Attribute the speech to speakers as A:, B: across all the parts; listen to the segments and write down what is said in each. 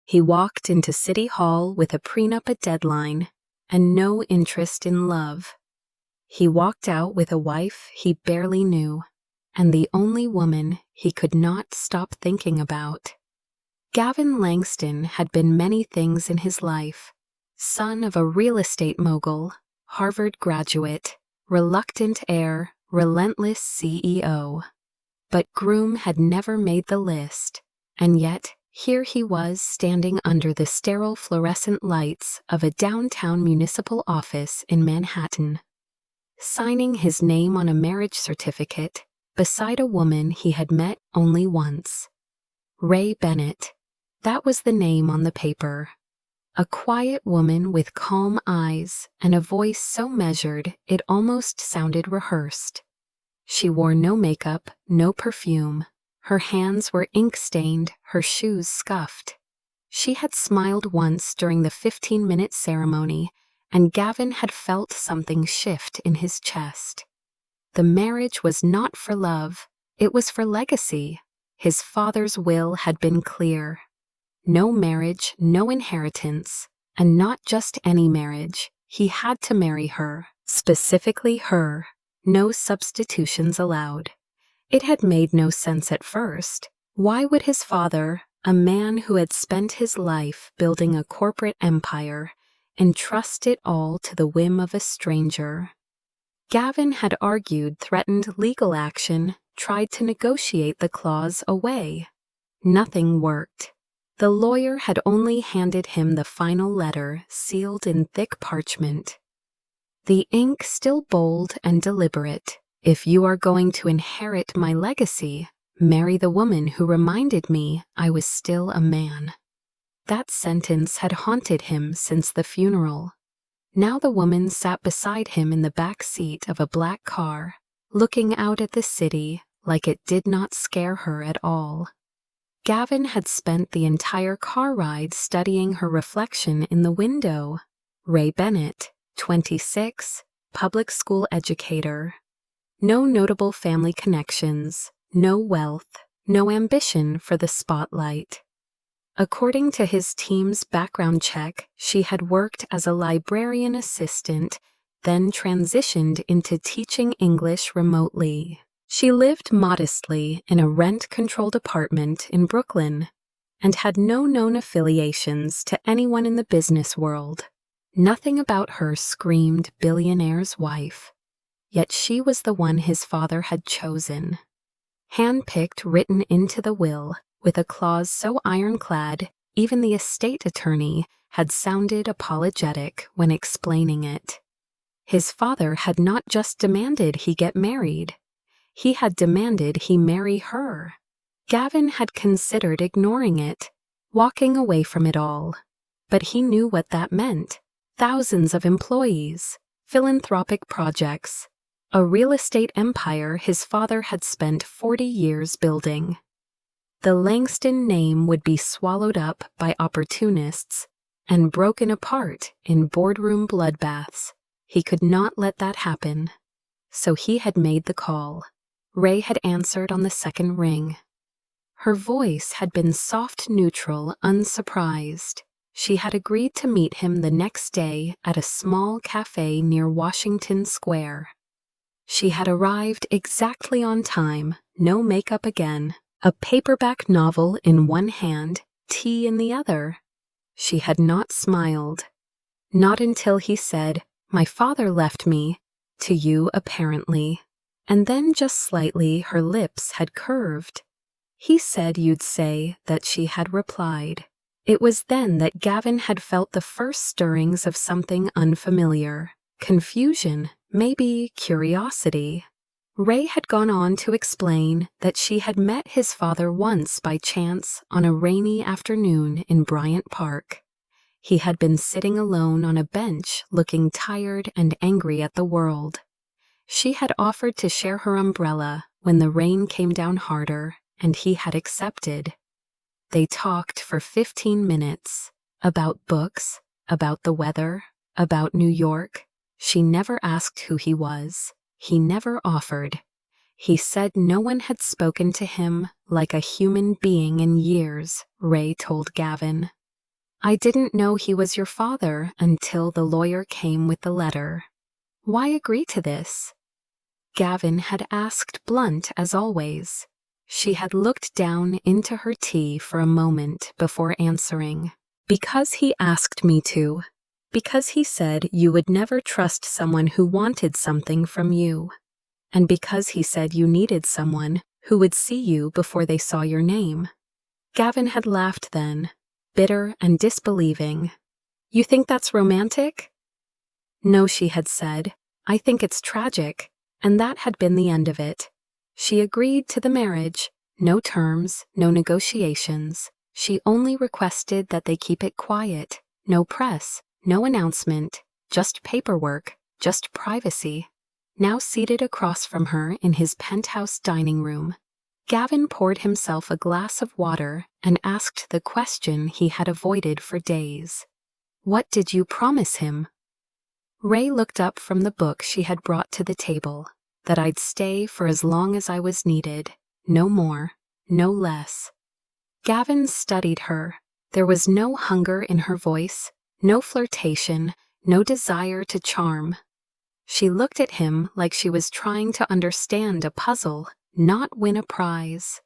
A: He walked into City Hall with a prenup at deadline and no interest in love. He walked out with a wife he barely knew, and the only woman he could not stop thinking about. Gavin Langston had been many things in his life: son of a real estate mogul, Harvard graduate, reluctant heir, relentless CEO. But groom had never made the list, and yet here he was standing under the sterile fluorescent lights of a downtown municipal office in Manhattan, signing his name on a marriage certificate beside a woman he had met only once. Ray Bennett. That was the name on the paper. A quiet woman with calm eyes and a voice so measured it almost sounded rehearsed. She wore no makeup, no perfume. Her hands were ink-stained, her shoes scuffed. She had smiled once during the 15-minute ceremony, and Gavin had felt something shift in his chest. The marriage was not for love, it was for legacy. His father's will had been clear. No marriage, no inheritance, and not just any marriage. He had to marry her, specifically her. No substitutions allowed. It had made no sense at first. Why would his father, a man who had spent his life building a corporate empire, entrust it all to the whim of a stranger? Gavin had argued, threatened legal action, tried to negotiate the clause away. Nothing worked. The lawyer had only handed him the final letter, sealed in thick parchment. The ink still bold and deliberate. If you are going to inherit my legacy, marry the woman who reminded me I was still a man. That sentence had haunted him since the funeral. Now the woman sat beside him in the back seat of a black car, looking out at the city like it did not scare her at all. Gavin had spent the entire car ride studying her reflection in the window. Ray Bennett, 26, public school educator. No notable family connections, no wealth, no ambition for the spotlight. According to his team's background check, she had worked as a librarian assistant, then transitioned into teaching English remotely. She lived modestly in a rent-controlled apartment in Brooklyn and had no known affiliations to anyone in the business world. Nothing about her screamed billionaire's wife. Yet she was the one his father had chosen. Hand-picked, written into the will, with a clause so ironclad, even the estate attorney had sounded apologetic when explaining it. His father had not just demanded he get married. He had demanded he marry her. Gavin had considered ignoring it, walking away from it all. But he knew what that meant. Thousands of employees, philanthropic projects, a real estate empire his father had spent 40 years building. The Langston name would be swallowed up by opportunists and broken apart in boardroom bloodbaths. He could not let that happen. So he had made the call. Ray had answered on the second ring. Her voice had been soft, neutral, unsurprised. She had agreed to meet him the next day at a small cafe near Washington Square. She had arrived exactly on time, no makeup again, a paperback novel in one hand, tea in the other. She had not smiled. Not until he said, "My father left me," to you apparently. And then just slightly her lips had curved. He said you'd say that she had replied. It was then that Gavin had felt the first stirrings of something unfamiliar. Confusion, maybe curiosity. Ray had gone on to explain that she had met his father once by chance on a rainy afternoon in Bryant Park. He had been sitting alone on a bench looking tired and angry at the world. She had offered to share her umbrella when the rain came down harder, and he had accepted. They talked for 15 minutes, about books, about the weather, about New York. She never asked who he was. He never offered. He said no one had spoken to him like a human being in years, Ray told Gavin. I didn't know he was your father until the lawyer came with the letter. Why agree to this? Gavin had asked, blunt as always. She had looked down into her tea for a moment before answering. Because he asked me to. Because he said you would never trust someone who wanted something from you. And because he said you needed someone who would see you before they saw your name. Gavin had laughed then, bitter and disbelieving. You think that's romantic? No, she had said. I think it's tragic. And that had been the end of it. She agreed to the marriage. No terms, no negotiations. She only requested that they keep it quiet. No press, no announcement, just paperwork, just privacy. Now seated across from her in his penthouse dining room, Gavin poured himself a glass of water and asked the question he had avoided for days. What did you promise him? Ray looked up from the book she had brought to the table. That I'd stay for as long as I was needed. No more, no less. Gavin studied her. There was no hunger in her voice, no flirtation, no desire to charm. She looked at him like she was trying to understand a puzzle, not win a prize.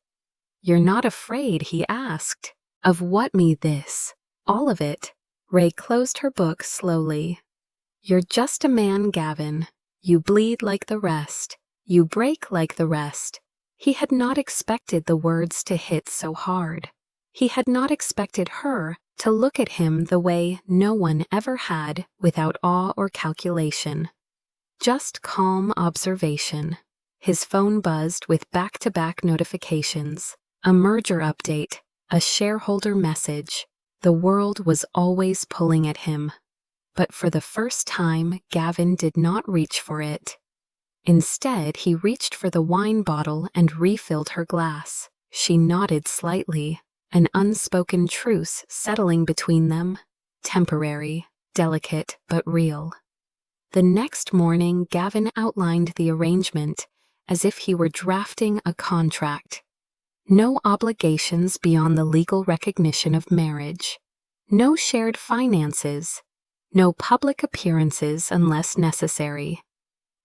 A: You're not afraid, he asked. Of what? Me this? All of it. Ray closed her book slowly. You're just a man, Gavin. You bleed like the rest. You break like the rest. He had not expected the words to hit so hard. He had not expected her to look at him the way no one ever had, without awe or calculation. Just calm observation. His phone buzzed with back-to-back notifications. A merger update. A shareholder message. The world was always pulling at him. But for the first time, Gavin did not reach for it. Instead, he reached for the wine bottle and refilled her glass. She nodded slightly, an unspoken truce settling between them. Temporary, delicate, but real. The next morning, Gavin outlined the arrangement as if he were drafting a contract. No obligations beyond the legal recognition of marriage. No shared finances. No public appearances unless necessary.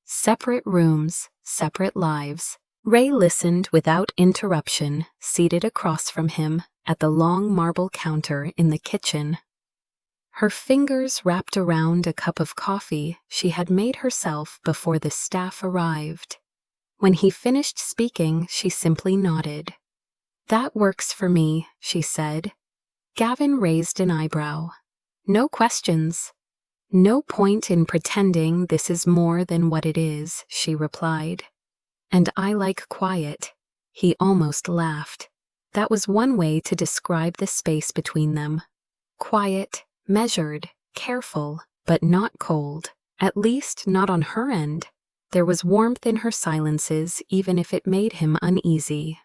A: Separate rooms, separate lives. Ray listened without interruption, seated across from him at the long marble counter in the kitchen. Her fingers wrapped around a cup of coffee she had made herself before the staff arrived. When he finished speaking, she simply nodded. That works for me, she said. Gavin raised an eyebrow. No questions. No point in pretending this is more than what it is, she replied. And I like quiet. He almost laughed. That was one way to describe the space between them. Quiet, measured, careful, but not cold. At least not on her end. There was warmth in her silences, even if it made him uneasy.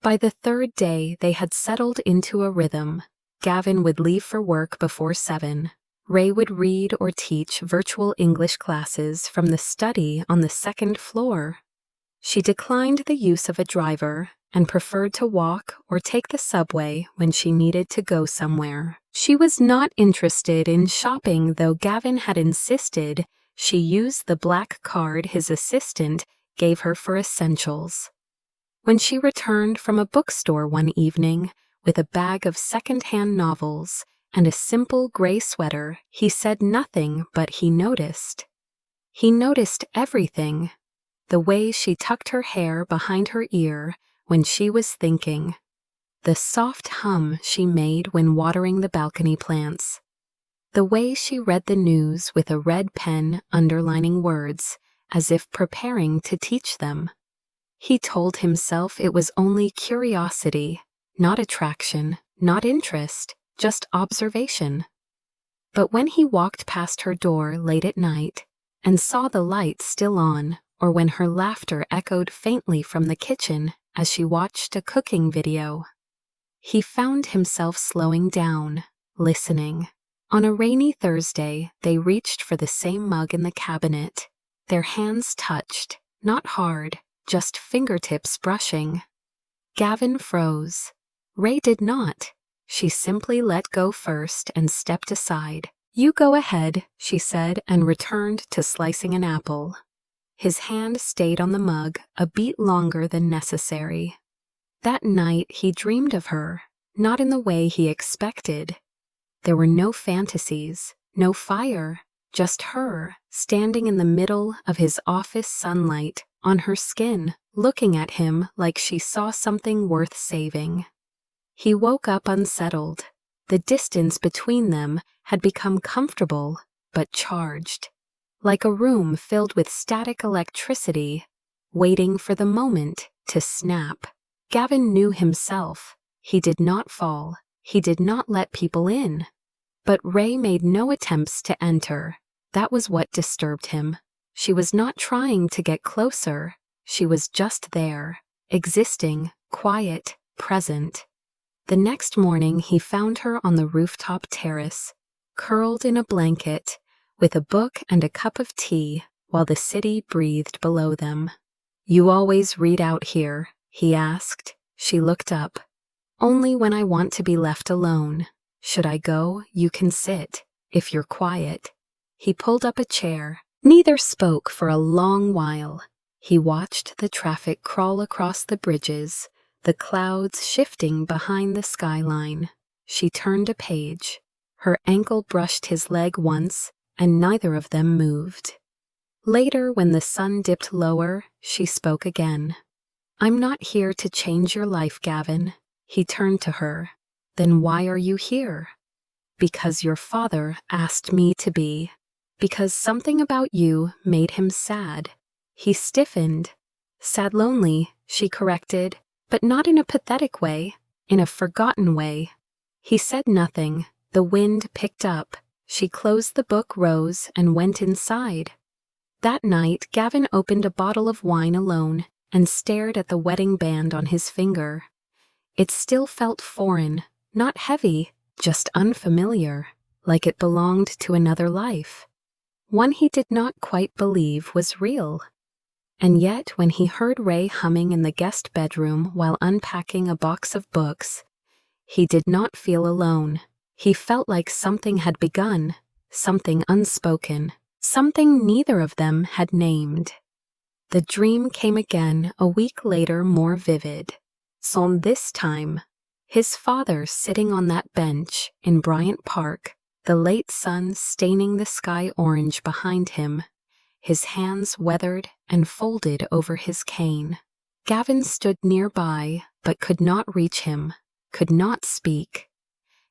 A: By the third day, they had settled into a rhythm. Gavin would leave for work before 7. Ray would read or teach virtual English classes from the study on the second floor. She declined the use of a driver and preferred to walk or take the subway when she needed to go somewhere. She was not interested in shopping, though Gavin had insisted she use the black card his assistant gave her for essentials. When she returned from a bookstore one evening with a bag of second-hand novels and a simple gray sweater, he said nothing, but he noticed. He noticed everything. The way she tucked her hair behind her ear when she was thinking. The soft hum she made when watering the balcony plants. The way she read the news with a red pen underlining words, as if preparing to teach them. He told himself it was only curiosity, not attraction, not interest, just observation. But when he walked past her door late at night and saw the light still on, or when her laughter echoed faintly from the kitchen as she watched a cooking video, he found himself slowing down, listening. On a rainy Thursday, they reached for the same mug in the cabinet. Their hands touched, not hard, just fingertips brushing. Gavin froze. Ray did not. She simply let go first and stepped aside. "You go ahead," she said, and returned to slicing an apple. His hand stayed on the mug a beat longer than necessary. That night he dreamed of her, not in the way he expected. There were no fantasies, no fire, just her, standing in the middle of his office sunlight, on her skin, looking at him like she saw something worth saving. He woke up unsettled. The distance between them had become comfortable, but charged. Like a room filled with static electricity, waiting for the moment to snap. Gavin knew himself. He did not fall. He did not let people in. But Ray made no attempts to enter. That was what disturbed him. She was not trying to get closer. She was just there, existing, quiet, present. The next morning he found her on the rooftop terrace, curled in a blanket, with a book and a cup of tea, while the city breathed below them. "You always read out here?" he asked. She looked up. "Only when I want to be left alone. Should I go? You can sit, if you're quiet." He pulled up a chair. Neither spoke for a long while. He watched the traffic crawl across the bridges, the clouds shifting behind the skyline. She turned a page. Her ankle brushed his leg once, and neither of them moved. Later, when the sun dipped lower, she spoke again. "I'm not here to change your life, Gavin." He turned to her. "Then why are you here?" "Because your father asked me to be. Because something about you made him sad." He stiffened. "Sad lonely," she corrected, but not in a pathetic way, in a forgotten way. He said nothing. The wind picked up. She closed the book, rose, and went inside. That night, Gavin opened a bottle of wine alone and stared at the wedding band on his finger. It still felt foreign, not heavy, just unfamiliar, like it belonged to another life. One he did not quite believe was real. And yet, when he heard Ray humming in the guest bedroom while unpacking a box of books, he did not feel alone. He felt like something had begun, something unspoken, something neither of them had named. The dream came again a week later, more vivid. So this time, his father sitting on that bench in Bryant Park, the late sun staining the sky orange behind him, his hands weathered and folded over his cane. Gavin stood nearby, but could not reach him, could not speak.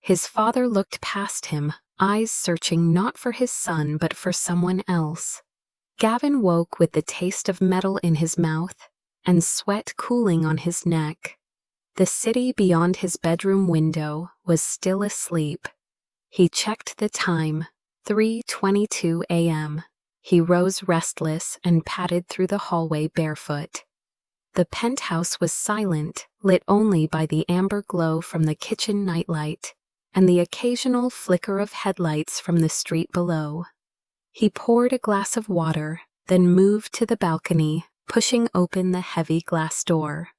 A: His father looked past him, eyes searching not for his son but for someone else. Gavin woke with the taste of metal in his mouth and sweat cooling on his neck. The city beyond his bedroom window was still asleep. He checked the time, 3:22 a.m. He rose restless and padded through the hallway barefoot. The penthouse was silent, lit only by the amber glow from the kitchen nightlight and the occasional flicker of headlights from the street below. He poured a glass of water, then moved to the balcony, pushing open the heavy glass door.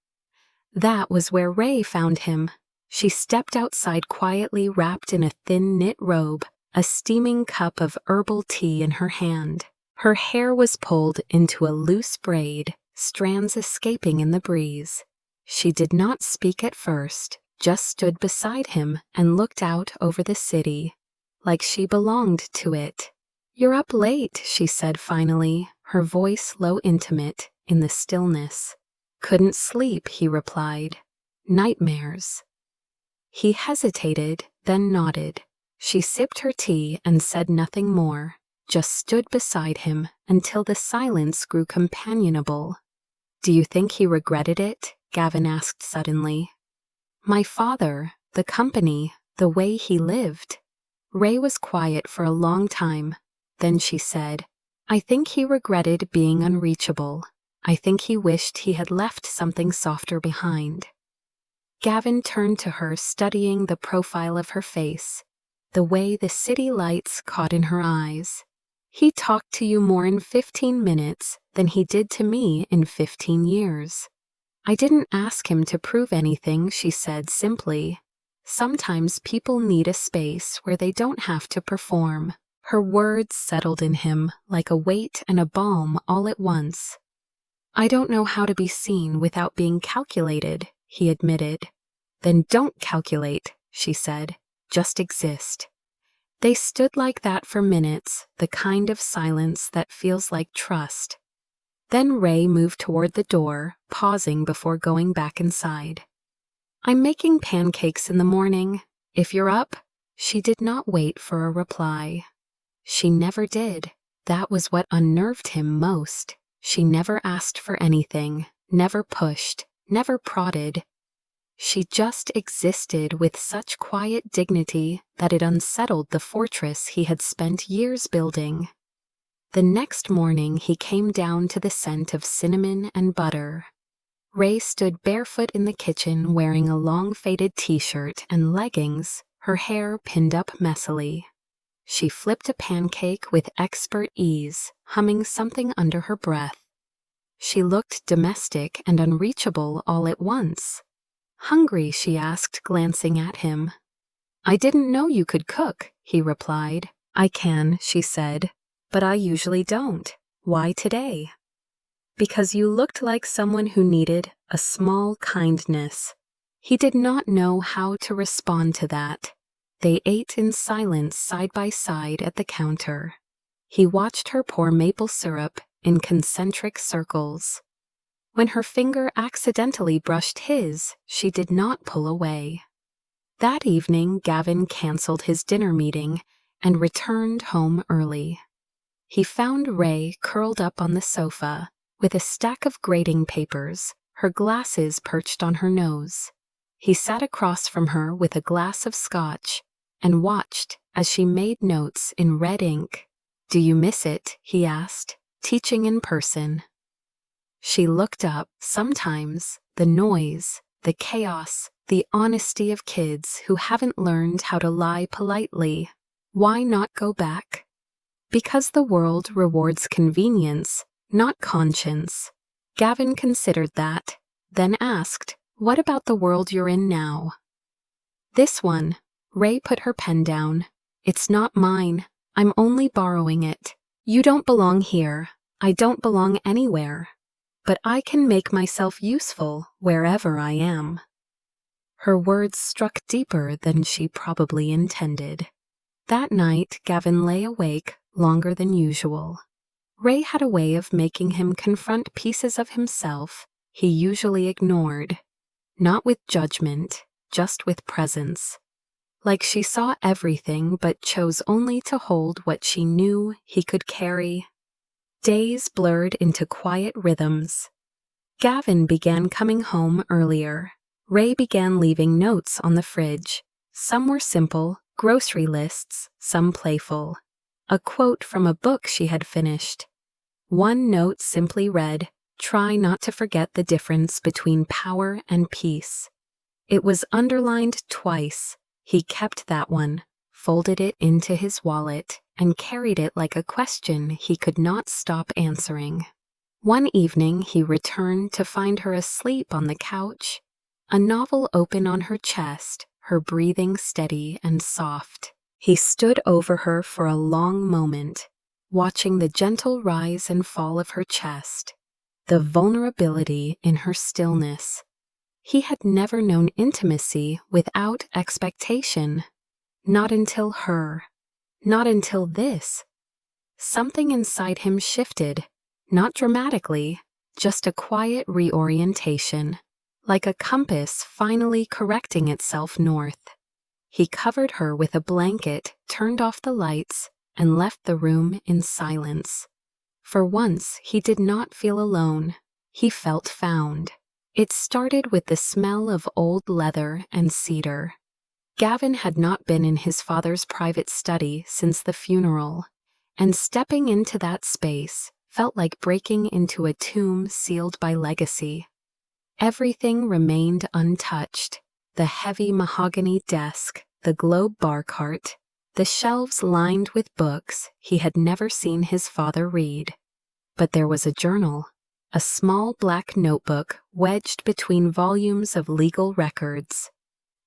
A: That was where Ray found him. She stepped outside quietly, wrapped in a thin knit robe, a steaming cup of herbal tea in her hand. Her hair was pulled into a loose braid, strands escaping in the breeze. She did not speak at first, just stood beside him and looked out over the city, like she belonged to it. "You're up late," she said finally, her voice low, intimate, in the stillness. "Couldn't sleep," he replied. "Nightmares." He hesitated, then nodded. She sipped her tea and said nothing more, just stood beside him until the silence grew companionable. "Do you think he regretted it?" Gavin asked suddenly. "My father, the company, the way he lived." Ray was quiet for a long time. Then she said, "I think he regretted being unreachable. I think he wished he had left something softer behind." Gavin turned to her, studying the profile of her face, the way the city lights caught in her eyes. "He talked to you more in 15 minutes than he did to me in 15 years. I didn't ask him to prove anything," she said simply. Sometimes people need a space where they don't have to perform. Her words settled in him like a weight and a balm all at once. I don't know how to be seen without being calculated, he admitted. Then don't calculate, she said. Just exist. They stood like that for minutes, the kind of silence that feels like trust. Then Ray moved toward the door, pausing before going back inside. I'm making pancakes in the morning. If you're up. She did not wait for a reply. She never did. That was what unnerved him most. She never asked for anything, never pushed, never prodded. She just existed with such quiet dignity that it unsettled the fortress he had spent years building. The next morning he came down to the scent of cinnamon and butter. Ray stood barefoot in the kitchen wearing a long faded t-shirt and leggings, her hair pinned up messily. She flipped a pancake with expert ease, humming something under her breath. She looked domestic and unreachable all at once. Hungry, she asked, glancing at him. I didn't know you could cook, he replied. I can, she said, but I usually don't. Why today? Because you looked like someone who needed a small kindness. He did not know how to respond to that. They ate in silence side by side at the counter. He watched her pour maple syrup in concentric circles. When her finger accidentally brushed his, she did not pull away. That evening, Gavin canceled his dinner meeting and returned home early. He found Ray curled up on the sofa, with a stack of grading papers, her glasses perched on her nose. He sat across from her with a glass of scotch and watched as she made notes in red ink. Do you miss it? He asked, teaching in person. She looked up. Sometimes, the noise, the chaos, the honesty of kids who haven't learned how to lie politely. Why not go back? Because the world rewards convenience, not conscience. Gavin considered that, then asked, what about the world you're in now? This one. Ray put her pen down. It's not mine. I'm only borrowing it. You don't belong here. I don't belong anywhere. But I can make myself useful wherever I am. Her words struck deeper than she probably intended. That night, Gavin lay awake longer than usual. Ray had a way of making him confront pieces of himself he usually ignored. Not with judgment, just with presence. Like she saw everything but chose only to hold what she knew he could carry. Days blurred into quiet rhythms. Gavin began coming home earlier. Ray began leaving notes on the fridge. Some were simple, grocery lists, some playful. A quote from a book she had finished. One note simply read, "Try not to forget the difference between power and peace." It was underlined twice. He kept that one, folded it into his wallet, and carried it like a question he could not stop answering. One evening he returned to find her asleep on the couch, a novel open on her chest, her breathing steady and soft. He stood over her for a long moment, watching the gentle rise and fall of her chest, the vulnerability in her stillness. He had never known intimacy without expectation. Not until her. Not until this. Something inside him shifted, not dramatically, just a quiet reorientation, like a compass finally correcting itself north. He covered her with a blanket, turned off the lights, and left the room in silence. For once, he did not feel alone. He felt found. It started with the smell of old leather and cedar. Gavin had not been in his father's private study since the funeral, and stepping into that space felt like breaking into a tomb sealed by legacy. Everything remained untouched. The heavy mahogany desk, the globe bar cart, the shelves lined with books he had never seen his father read. But there was a journal, a small black notebook wedged between volumes of legal records.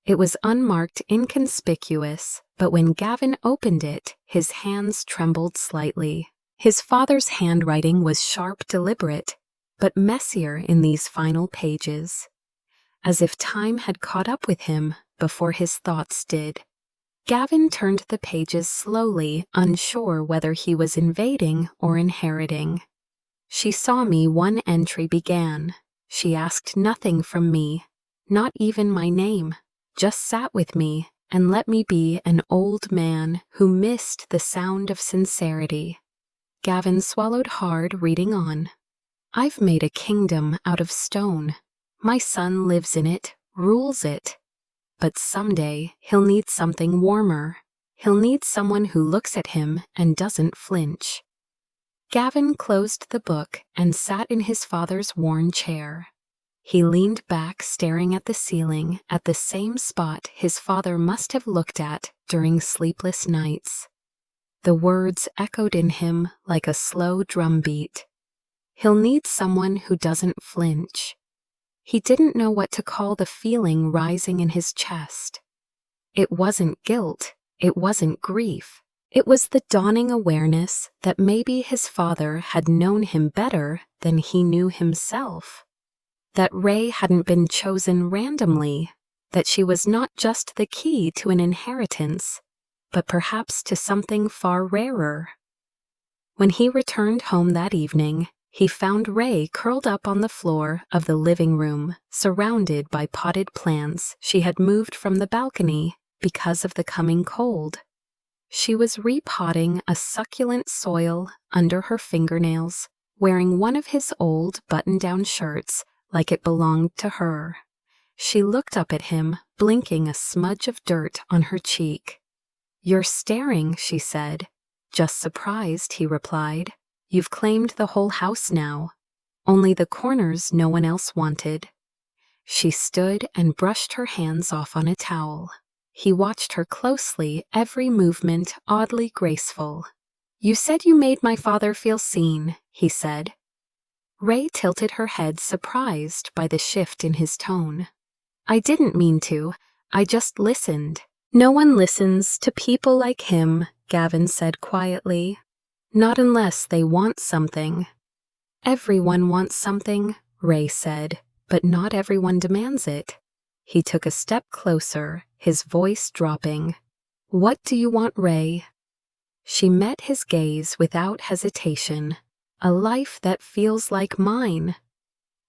A: It was unmarked, inconspicuous, but when Gavin opened it, his hands trembled slightly. His father's handwriting was sharp, deliberate, but messier in these final pages, as if time had caught up with him before his thoughts did. Gavin turned the pages slowly, unsure whether he was invading or inheriting. She saw me, one entry began. She asked nothing from me, not even my name, just sat with me and let me be an old man who missed the sound of sincerity. Gavin swallowed hard, reading on. I've made a kingdom out of stone. My son lives in it, rules it. But someday he'll need something warmer. He'll need someone who looks at him and doesn't flinch. Gavin closed the book and sat in his father's worn chair. He leaned back, staring at the ceiling, at the same spot his father must have looked at during sleepless nights. The words echoed in him like a slow drumbeat. He'll need someone who doesn't flinch. He didn't know what to call the feeling rising in his chest. It wasn't guilt, it wasn't grief. It was the dawning awareness that maybe his father had known him better than he knew himself. That Ray hadn't been chosen randomly, that she was not just the key to an inheritance, but perhaps to something far rarer. When he returned home that evening, he found Ray curled up on the floor of the living room, surrounded by potted plants she had moved from the balcony because of the coming cold. She was repotting a succulent soil under her fingernails, wearing one of his old button-down shirts like it belonged to her. She looked up at him, blinking a smudge of dirt on her cheek. "You're staring," she said. "Just surprised," he replied. "You've claimed the whole house now. Only the corners no one else wanted." She stood and brushed her hands off on a towel. He watched her closely, every movement oddly graceful. "You said you made my father feel seen," he said. Ray tilted her head, surprised by the shift in his tone. "I didn't mean to. I just listened." "No one listens to people like him," Gavin said quietly. "Not unless they want something." "Everyone wants something," Ray said, "but not everyone demands it." He took a step closer, his voice dropping. "What do you want, Ray?" She met his gaze without hesitation. "A life that feels like mine."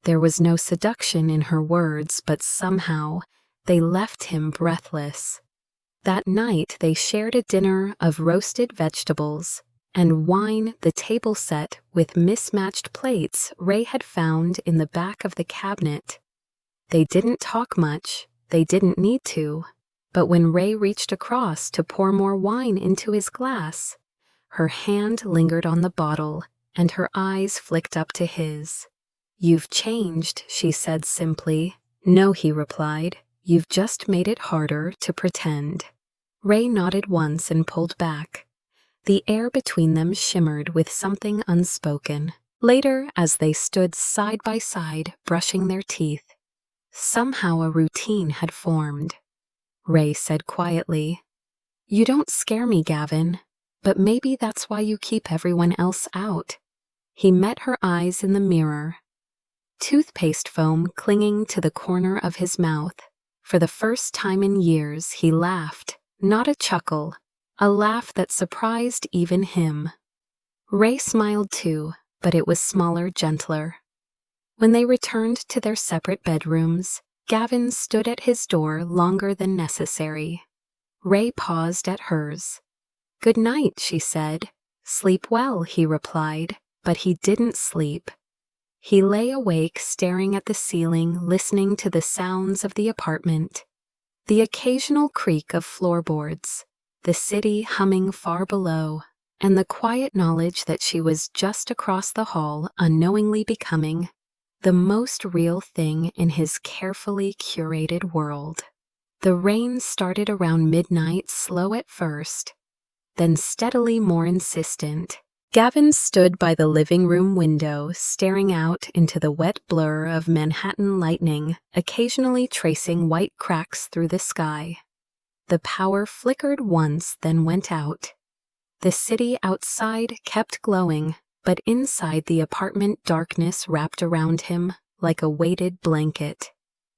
A: There was no seduction in her words, but somehow they left him breathless. That night they shared a dinner of roasted vegetables and wine, the table set with mismatched plates Ray had found in the back of the cabinet. They didn't talk much, they didn't need to, but when Ray reached across to pour more wine into his glass, her hand lingered on the bottle and her eyes flicked up to his. "You've changed," she said simply. "No," he replied. "You've just made it harder to pretend." Ray nodded once and pulled back. The air between them shimmered with something unspoken. Later, as they stood side by side, brushing their teeth, somehow a routine had formed. Ray said quietly, "You don't scare me, Gavin, but maybe that's why you keep everyone else out." He met her eyes in the mirror, toothpaste foam clinging to the corner of his mouth. For the first time in years, he laughed, not a chuckle, a laugh that surprised even him. Ray smiled too, but it was smaller, gentler. When they returned to their separate bedrooms, Gavin stood at his door longer than necessary. Ray paused at hers. "Good night," she said. "Sleep well," he replied, but he didn't sleep. He lay awake, staring at the ceiling, listening to the sounds of the apartment. The occasional creak of floorboards, the city humming far below, and the quiet knowledge that she was just across the hall, unknowingly becoming the most real thing in his carefully curated world. The rain started around midnight, slow at first, then steadily more insistent. Gavin stood by the living room window, staring out into the wet blur of Manhattan lightning, occasionally tracing white cracks through the sky. The power flickered once, then went out. The city outside kept glowing, but inside the apartment darkness wrapped around him like a weighted blanket.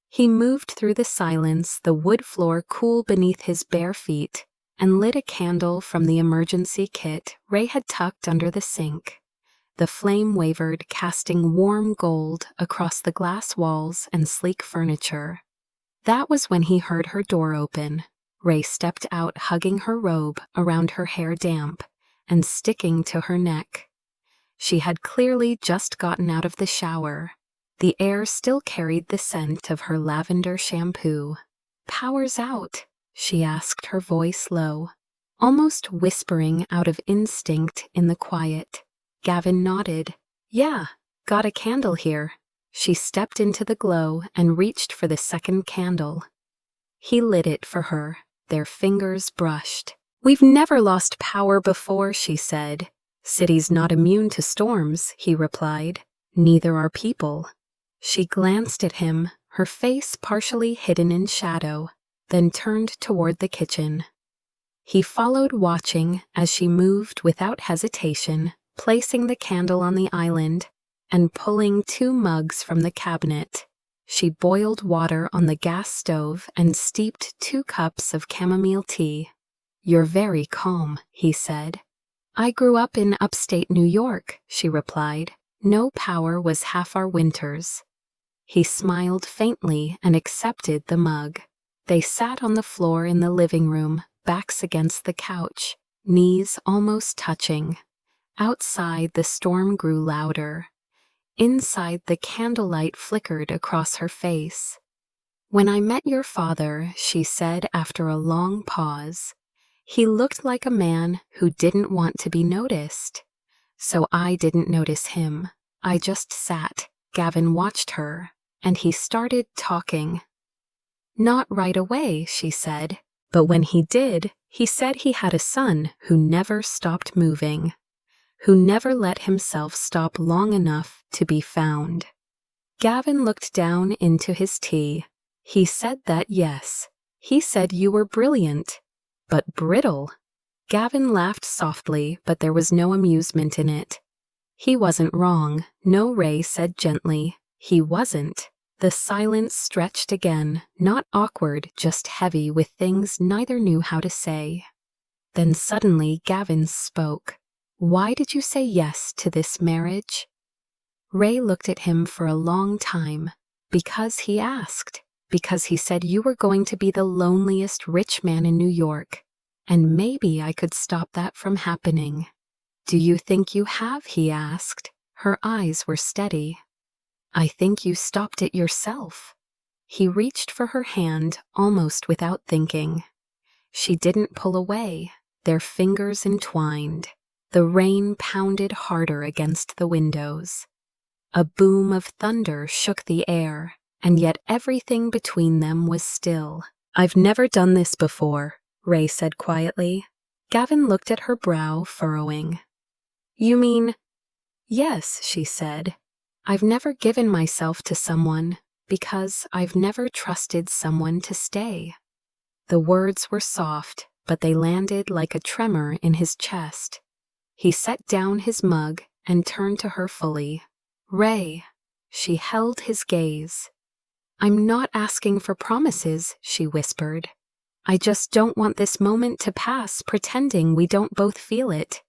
A: He moved through the silence, the wood floor cool beneath his bare feet, and lit a candle from the emergency kit Ray had tucked under the sink. The flame wavered, casting warm gold across the glass walls and sleek furniture. That was when he heard her door open. Ray stepped out, hugging her robe around her hair damp and sticking to her neck. She had clearly just gotten out of the shower. The air still carried the scent of her lavender shampoo. "Power's out?" she asked, her voice low, almost whispering out of instinct in the quiet. Gavin nodded. "Yeah, got a candle here." She stepped into the glow and reached for the second candle. He lit it for her. Their fingers brushed. "We've never lost power before," she said. "City's not immune to storms," he replied. "Neither are people." She glanced at him, her face partially hidden in shadow, then turned toward the kitchen. He followed, watching as she moved without hesitation, placing the candle on the island and pulling 2 mugs from the cabinet. She boiled water on the gas stove and steeped 2 cups of chamomile tea. "You're very calm," he said. "I grew up in upstate New York," she replied. "No power was half our winters." He smiled faintly and accepted the mug. They sat on the floor in the living room, backs against the couch, knees almost touching. Outside, the storm grew louder. Inside, the candlelight flickered across her face. "When I met your father," she said after a long pause, "he looked like a man who didn't want to be noticed. So I didn't notice him. I just sat." Gavin watched her, and he started talking. "Not right away," she said, "but when he did, he said he had a son who never stopped moving, who never let himself stop long enough to be found." Gavin looked down into his tea. "He said that, yes. He said you were brilliant, but brittle." Gavin laughed softly, but there was no amusement in it. "He wasn't wrong," No, Ray said gently. "He wasn't." The silence stretched again, not awkward, just heavy with things neither knew how to say. Then suddenly Gavin spoke. "Why did you say yes to this marriage?" Ray looked at him for a long time. "Because he asked. Because he said you were going to be the loneliest rich man in New York, and maybe I could stop that from happening." "Do you think you have?" he asked. Her eyes were steady. "I think you stopped it yourself." He reached for her hand almost without thinking. She didn't pull away. Their fingers entwined. The rain pounded harder against the windows. A boom of thunder shook the air, and yet everything between them was still. "I've never done this before," Ray said quietly. Gavin looked at her brow, furrowing. "You mean?" "Yes," she said. "I've never given myself to someone because I've never trusted someone to stay." The words were soft, but they landed like a tremor in his chest. He set down his mug and turned to her fully. "Ray." She held his gaze. "I'm not asking for promises," she whispered. "I just don't want this moment to pass pretending we don't both feel it."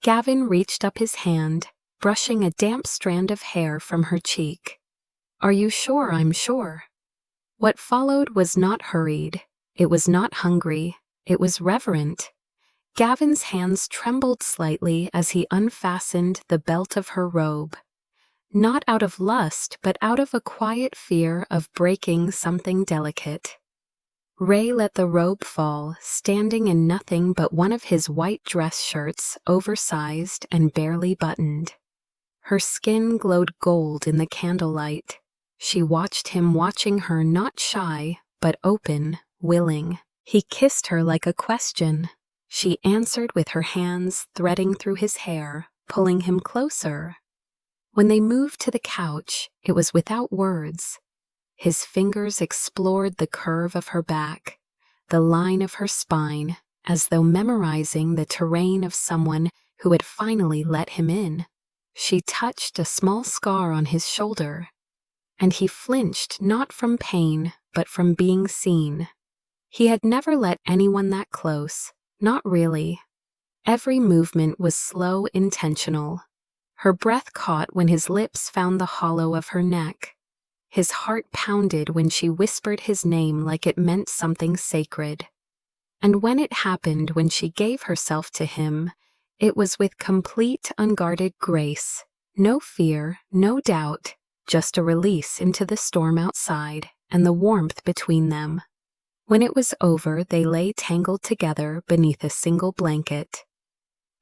A: Gavin reached up his hand, brushing a damp strand of hair from her cheek. "Are you sure I'm sure?" What followed was not hurried. It was not hungry. It was reverent. Gavin's hands trembled slightly as he unfastened the belt of her robe. Not out of lust, but out of a quiet fear of breaking something delicate. Ray let the robe fall, standing in nothing but one of his white dress shirts, oversized and barely buttoned. Her skin glowed gold in the candlelight. She watched him, watching her, not shy, but open, willing. He kissed her like a question. She answered with her hands threading through his hair, pulling him closer. When they moved to the couch, it was without words. His fingers explored the curve of her back, the line of her spine, as though memorizing the terrain of someone who had finally let him in. She touched a small scar on his shoulder, and he flinched not from pain, but from being seen. He had never let anyone that close, not really. Every movement was slow, intentional. Her breath caught when his lips found the hollow of her neck. His heart pounded when she whispered his name like it meant something sacred. And when it happened, when she gave herself to him, it was with complete, unguarded grace. No fear, no doubt, just a release into the storm outside and the warmth between them. When it was over, they lay tangled together beneath a single blanket.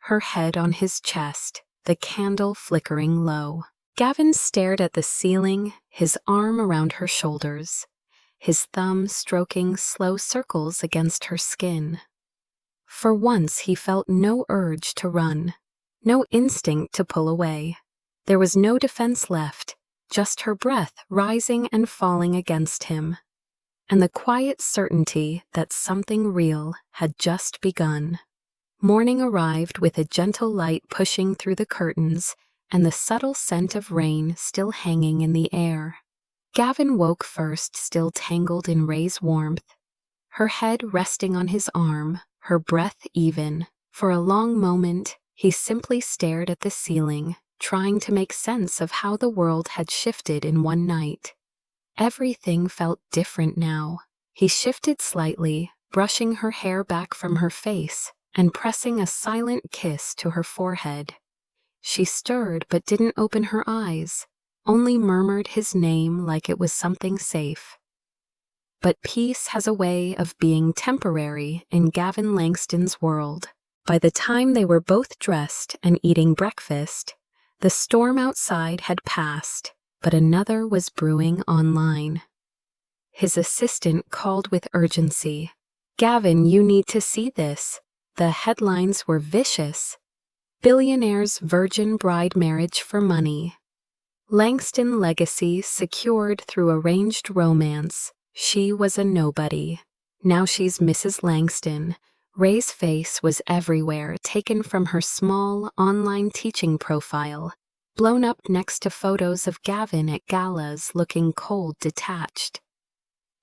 A: Her head on his chest, the candle flickering low. Gavin stared at the ceiling, his arm around her shoulders, his thumb stroking slow circles against her skin. For once he felt no urge to run, no instinct to pull away. There was no defense left, just her breath rising and falling against him, and the quiet certainty that something real had just begun. Morning arrived with a gentle light pushing through the curtains and the subtle scent of rain still hanging in the air. Gavin woke first, still tangled in Ray's warmth, her head resting on his arm, her breath even. For a long moment, he simply stared at the ceiling, trying to make sense of how the world had shifted in one night. Everything felt different now. He shifted slightly, brushing her hair back from her face and pressing a silent kiss to her forehead. She stirred but didn't open her eyes, only murmured his name like it was something safe. But peace has a way of being temporary in Gavin Langston's world. By the time they were both dressed and eating breakfast, the storm outside had passed, but another was brewing online. His assistant called with urgency. "Gavin, you need to see this." The headlines were vicious. Billionaire's virgin bride marriage for money. Langston legacy secured through arranged romance. She was a nobody. Now she's Mrs. Langston. Ray's face was everywhere, taken from her small online teaching profile, blown up next to photos of Gavin at galas looking cold, detached.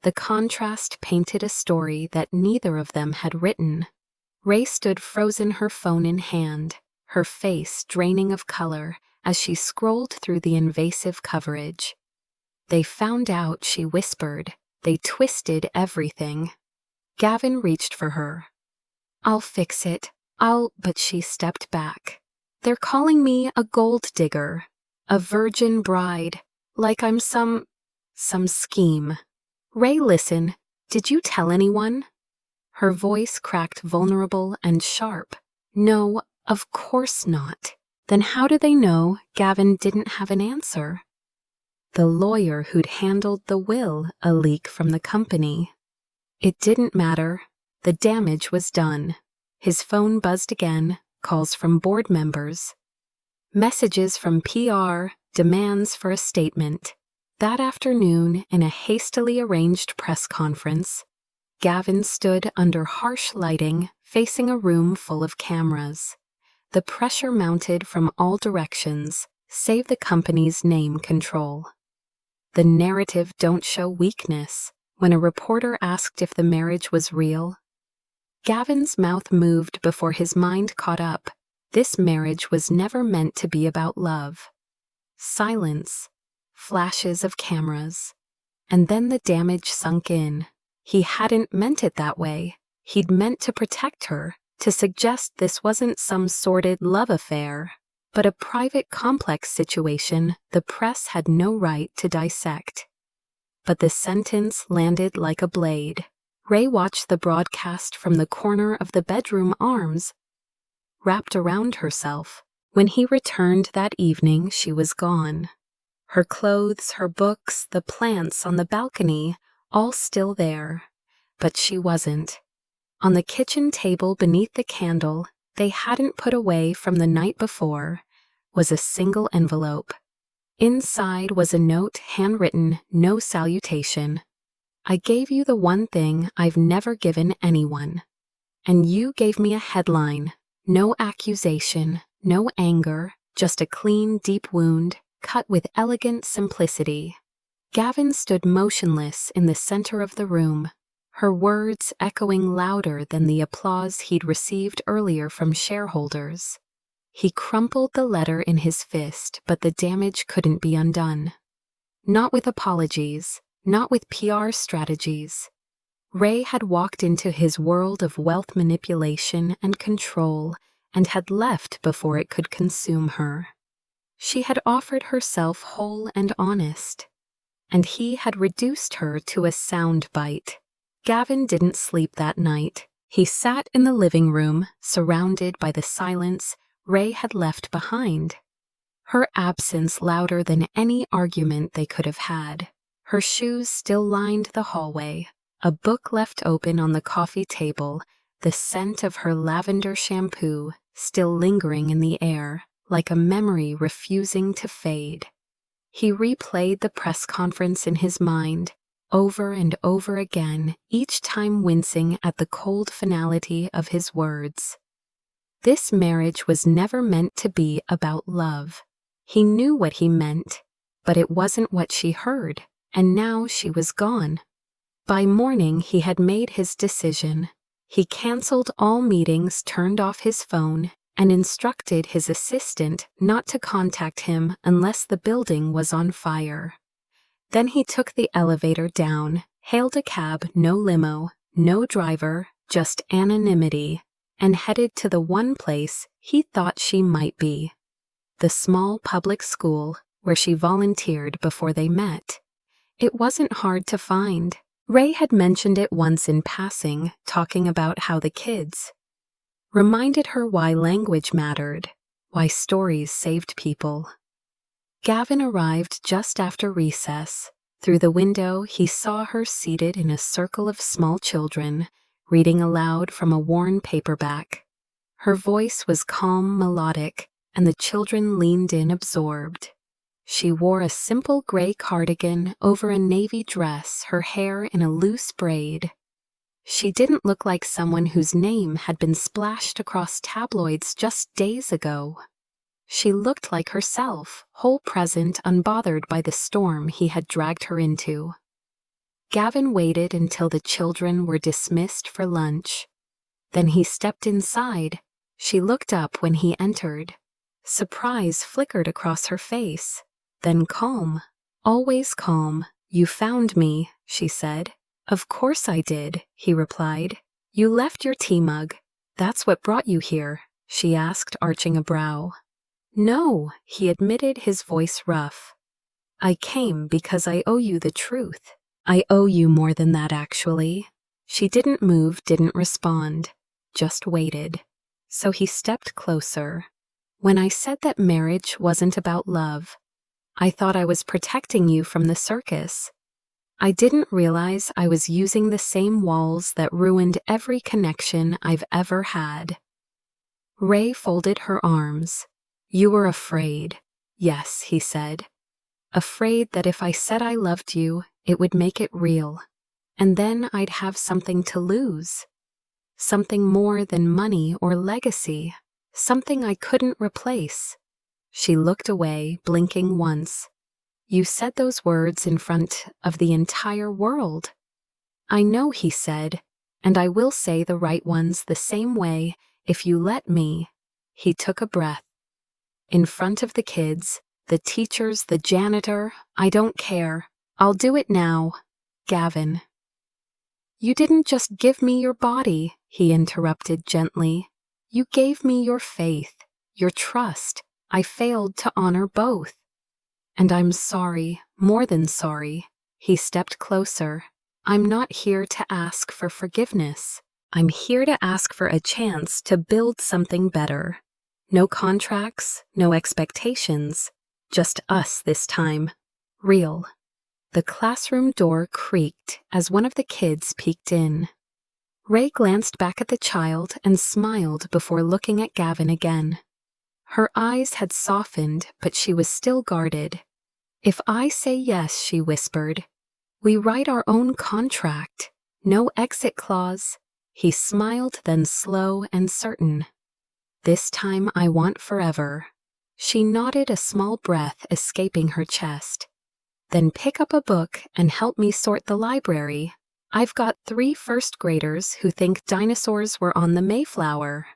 A: The contrast painted a story that neither of them had written. Ray stood frozen, her phone in hand, her face draining of color as she scrolled through the invasive coverage. "They found out," she whispered. "They twisted everything." Gavin reached for her. "I'll fix it. But she stepped back. "They're calling me a gold digger, a virgin bride, like I'm some scheme." "Ray, listen. Did you tell anyone?" Her voice cracked, vulnerable and sharp. "No, of course not." "Then how do they know?" Gavin didn't have an answer. The lawyer who'd handled the will, a leak from the company. It didn't matter. The damage was done. His phone buzzed again, calls from board members. Messages from PR, demands for a statement. That afternoon, in a hastily arranged press conference, Gavin stood under harsh lighting, facing a room full of cameras. The pressure mounted from all directions, save the company's name control. The narrative don't show weakness. When a reporter asked if the marriage was real, Gavin's mouth moved before his mind caught up. This marriage was never meant to be about love. Silence, flashes of cameras, and then the damage sunk in. He hadn't meant it that way. He'd meant to protect her, to suggest this wasn't some sordid love affair, but a private, complex situation the press had no right to dissect. But the sentence landed like a blade. Ray watched the broadcast from the corner of the bedroom, arms wrapped around herself. When he returned that evening, she was gone. Her clothes, her books, the plants on the balcony, all still there. But she wasn't. On the kitchen table beneath the candle they hadn't put away from the night before was a single envelope. Inside was a note, handwritten, no salutation. I gave you the one thing I've never given anyone. And you gave me a headline. No accusation, no anger, just a clean, deep wound, cut with elegant simplicity. Gavin stood motionless in the center of the room, her words echoing louder than the applause he'd received earlier from shareholders. He crumpled the letter in his fist, but the damage couldn't be undone. Not with apologies, not with PR strategies. Ray had walked into his world of wealth manipulation and control and had left before it could consume her. She had offered herself whole and honest, and he had reduced her to a sound bite. Gavin didn't sleep that night. He sat in the living room, surrounded by the silence Ray had left behind. Her absence louder than any argument they could have had. Her shoes still lined the hallway, a book left open on the coffee table, the scent of her lavender shampoo still lingering in the air, like a memory refusing to fade. He replayed the press conference in his mind, over and over again, each time wincing at the cold finality of his words. This marriage was never meant to be about love. He knew what he meant, but it wasn't what she heard, and now she was gone. By morning, he had made his decision. He canceled all meetings, turned off his phone, and instructed his assistant not to contact him unless the building was on fire. Then he took the elevator down, hailed a cab, no limo, no driver, just anonymity, and headed to the one place he thought she might be. The small public school where she volunteered before they met. It wasn't hard to find. Ray had mentioned it once in passing, talking about how the kids reminded her why language mattered, why stories saved people. Gavin arrived just after recess. Through the window, he saw her seated in a circle of small children, reading aloud from a worn paperback. Her voice was calm, melodic, and the children leaned in absorbed. She wore a simple gray cardigan over a navy dress, her hair in a loose braid. She didn't look like someone whose name had been splashed across tabloids just days ago. She looked like herself, whole present, unbothered by the storm he had dragged her into. Gavin waited until the children were dismissed for lunch. Then he stepped inside. She looked up when he entered. Surprise flickered across her face. Then calm. Always calm. "You found me," she said. "Of course I did," he replied. "You left your tea mug. That's what brought you here?" she asked, arching a brow. "No," he admitted, his voice rough. "I came because I owe you the truth. I owe you more than that, actually." She didn't move, didn't respond, just waited. So he stepped closer. "When I said that marriage wasn't about love, I thought I was protecting you from the circus. I didn't realize I was using the same walls that ruined every connection I've ever had." Ray folded her arms. "You were afraid." "Yes," he said. "Afraid that if I said I loved you, it would make it real. And then I'd have something to lose. Something more than money or legacy. Something I couldn't replace." She looked away, blinking once. "You said those words in front of the entire world." "I know," he said, "and I will say the right ones the same way if you let me." He took a breath. "In front of the kids, the teachers, the janitor, I don't care. I'll do it now. Gavin." "You didn't just give me your body," he interrupted gently. "You gave me your faith, your trust. I failed to honor both. And I'm sorry, more than sorry." He stepped closer. "I'm not here to ask for forgiveness. I'm here to ask for a chance to build something better. No contracts, no expectations. Just us this time. Real." The classroom door creaked as one of the kids peeked in. Ray glanced back at the child and smiled before looking at Gavin again. Her eyes had softened, but she was still guarded. "If I say yes," she whispered, "we write our own contract. No exit clause." He smiled, then slow and certain. "This time I want forever." She nodded, a small breath escaping her chest. "Then pick up a book and help me sort the library. I've got 3 first graders who think dinosaurs were on the Mayflower."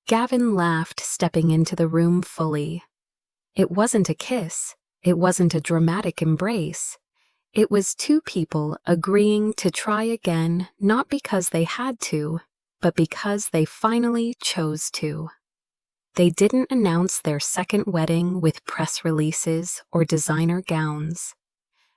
A: Gavin laughed, stepping into the room fully. It wasn't a kiss. It wasn't a dramatic embrace. It was 2 people agreeing to try again, not because they had to, but because they finally chose to. They didn't announce their second wedding with press releases or designer gowns.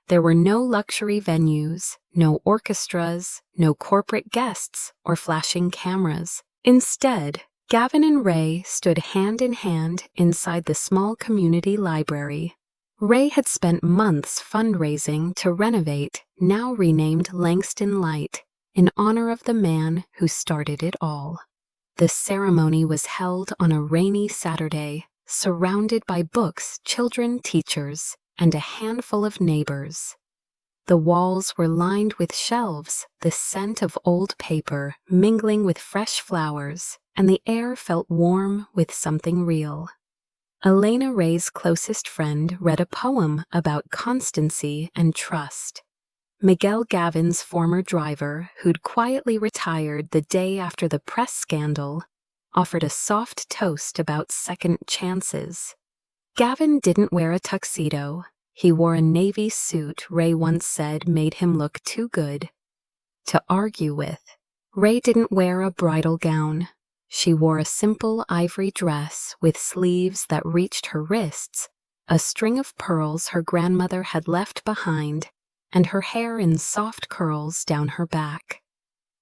A: There were no luxury venues, no orchestras, no corporate guests or flashing cameras. Instead, Gavin and Ray stood hand in hand inside the small community library. Ray had spent months fundraising to renovate, now renamed Langston Light, in honor of the man who started it all. The ceremony was held on a rainy Saturday, surrounded by books, children, teachers, and a handful of neighbors. The walls were lined with shelves, the scent of old paper mingling with fresh flowers, and the air felt warm with something real. Elena, Ray's closest friend, read a poem about constancy and trust. Miguel, Gavin's former driver, who'd quietly retired the day after the press scandal, offered a soft toast about second chances. Gavin didn't wear a tuxedo. He wore a navy suit Ray once said made him look too good to argue with. Ray didn't wear a bridal gown. She wore a simple ivory dress with sleeves that reached her wrists, a string of pearls her grandmother had left behind, and her hair in soft curls down her back.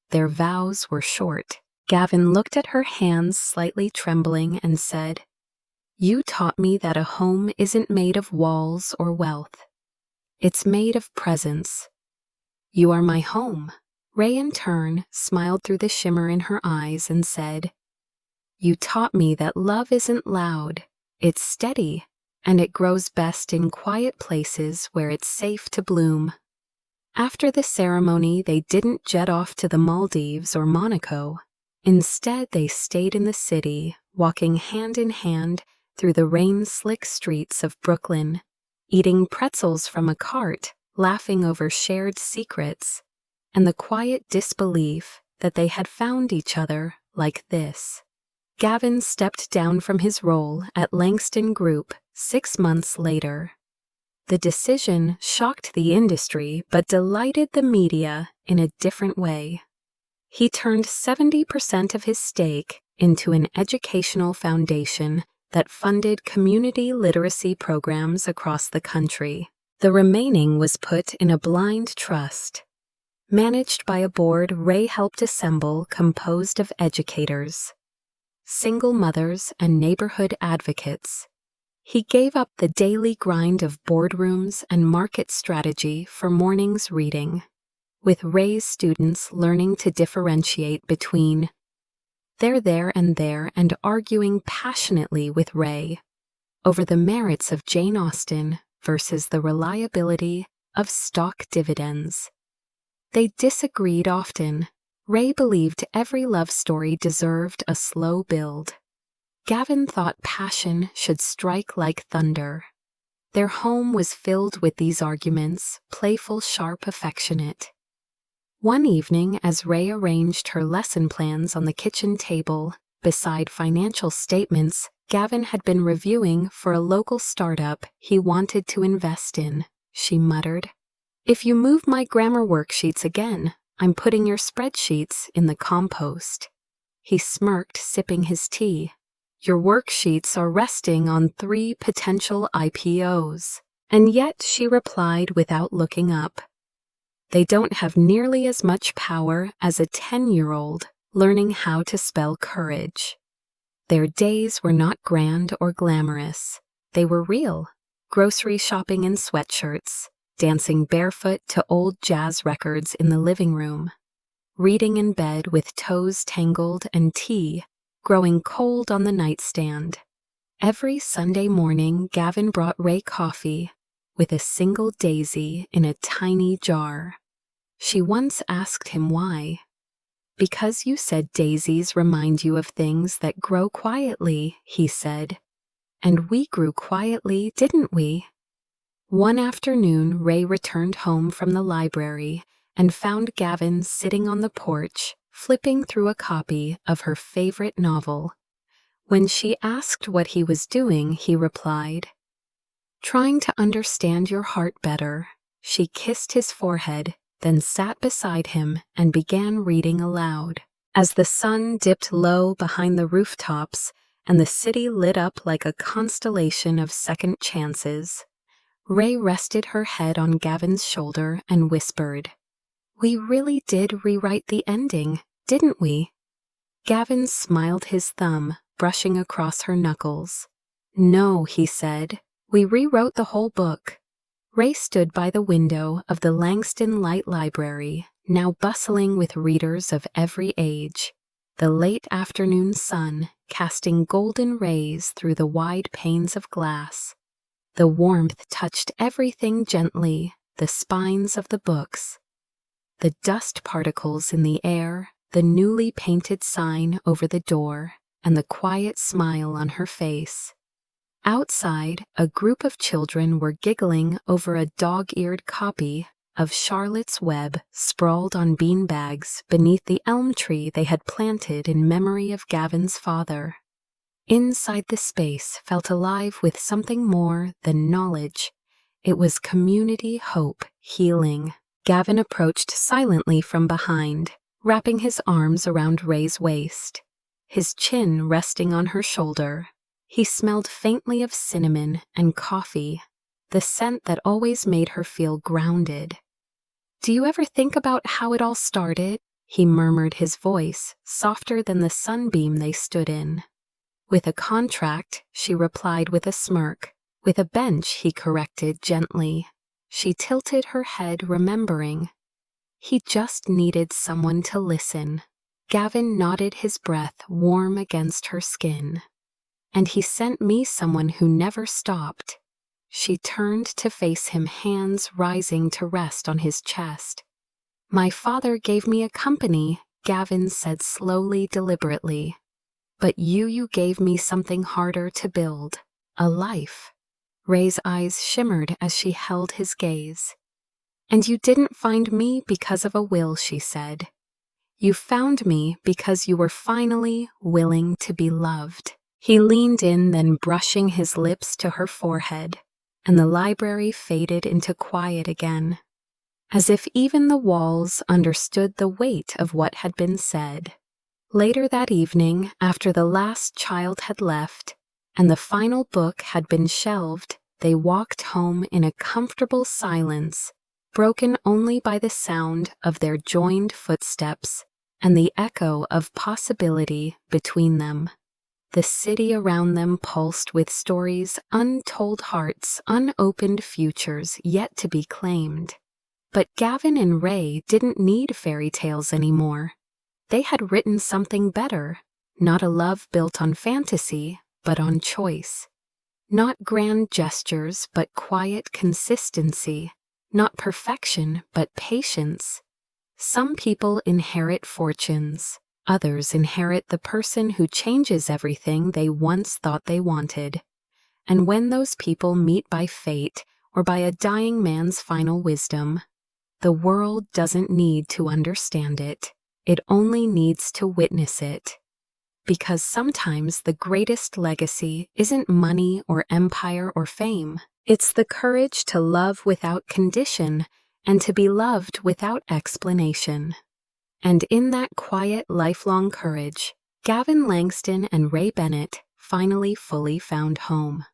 A: Their vows were short. Gavin looked at her hands slightly trembling and said, "You taught me that a home isn't made of walls or wealth. It's made of presence. You are my home." Ray, in turn, smiled through the shimmer in her eyes and said, "You taught me that love isn't loud, it's steady, and it grows best in quiet places where it's safe to bloom." After the ceremony, they didn't jet off to the Maldives or Monaco. Instead, they stayed in the city, walking hand in hand through the rain-slick streets of Brooklyn, eating pretzels from a cart, laughing over shared secrets, and the quiet disbelief that they had found each other like this. Gavin stepped down from his role at Langston Group 6 months later. The decision shocked the industry but delighted the media in a different way. He turned 70% of his stake into an educational foundation that funded community literacy programs across the country. The remaining was put in a blind trust. Managed by a board Ray helped assemble composed of educators, single mothers, and neighborhood advocates. He gave up the daily grind of boardrooms and market strategy for mornings reading, with Ray's students learning to differentiate between there and arguing passionately with Ray over the merits of Jane Austen versus the reliability of stock dividends. They disagreed often. Ray believed every love story deserved a slow build. Gavin thought passion should strike like thunder. Their home was filled with these arguments, playful, sharp, affectionate. One evening, as Ray arranged her lesson plans on the kitchen table, beside financial statements Gavin had been reviewing for a local startup he wanted to invest in, she muttered, "If you move my grammar worksheets again, I'm putting your spreadsheets in the compost." He smirked, sipping his tea. "Your worksheets are resting on 3 potential IPOs. And yet," she replied without looking up, "they don't have nearly as much power as a 10-year-old learning how to spell courage." Their days were not grand or glamorous. They were real, grocery shopping in sweatshirts, dancing barefoot to old jazz records in the living room. reading in bed with toes tangled and tea growing cold on the nightstand. Every Sunday morning, Gavin brought Ray coffee with a single daisy in a tiny jar. She once asked him why. "Because you said daisies remind you of things that grow quietly," he said. "And we grew quietly, didn't we?" One afternoon, Ray returned home from the library and found Gavin sitting on the porch, flipping through a copy of her favorite novel. When she asked what he was doing, he replied, "Trying to understand your heart better." She kissed his forehead, then sat beside him and began reading aloud. As the sun dipped low behind the rooftops and the city lit up like a constellation of second chances, Ray rested her head on Gavin's shoulder and whispered, "We really did rewrite the ending, didn't we?" Gavin smiled his thumb, brushing across her knuckles. "No," he said, "we rewrote the whole book." Ray stood by the window of the Langston Light Library, now bustling with readers of every age, the late afternoon sun casting golden rays through the wide panes of glass. The warmth touched everything gently, the spines of the books, the dust particles in the air, the newly painted sign over the door, and the quiet smile on her face. Outside, a group of children were giggling over a dog-eared copy of Charlotte's Web sprawled on beanbags beneath the elm tree they had planted in memory of Gavin's father. Inside the space felt alive with something more than knowledge. It was community, hope, healing. Gavin approached silently from behind, wrapping his arms around Ray's waist, his chin resting on her shoulder. He smelled faintly of cinnamon and coffee, the scent that always made her feel grounded. "Do you ever think about how it all started?" he murmured, his voice softer than the sunbeam they stood in. "With a contract," she replied with a smirk. "With a bench," he corrected gently. She tilted her head, remembering. He just needed someone to listen. Gavin nodded, his breath warm against her skin. "And he sent me someone who never stopped." She turned to face him, hands rising to rest on his chest. "My father gave me a company," Gavin said slowly, deliberately. "But you gave me something harder to build, a life." Ray's eyes shimmered as she held his gaze. "And you didn't find me because of a will," she said. "You found me because you were finally willing to be loved." He leaned in, then brushing his lips to her forehead, and the library faded into quiet again, as if even the walls understood the weight of what had been said. Later that evening, after the last child had left, and the final book had been shelved, they walked home in a comfortable silence, broken only by the sound of their joined footsteps and the echo of possibility between them. The city around them pulsed with stories, untold hearts, unopened futures yet to be claimed. But Gavin and Ray didn't need fairy tales anymore. They had written something better, not a love built on fantasy, but on choice. Not grand gestures, but quiet consistency. Not perfection, but patience. Some people inherit fortunes. Others inherit the person who changes everything they once thought they wanted. And when those people meet by fate or by a dying man's final wisdom, the world doesn't need to understand it. It only needs to witness it. Because sometimes the greatest legacy isn't money or empire or fame. It's the courage to love without condition and to be loved without explanation. And in that quiet, lifelong courage, Gavin Langston and Ray Bennett finally fully found home.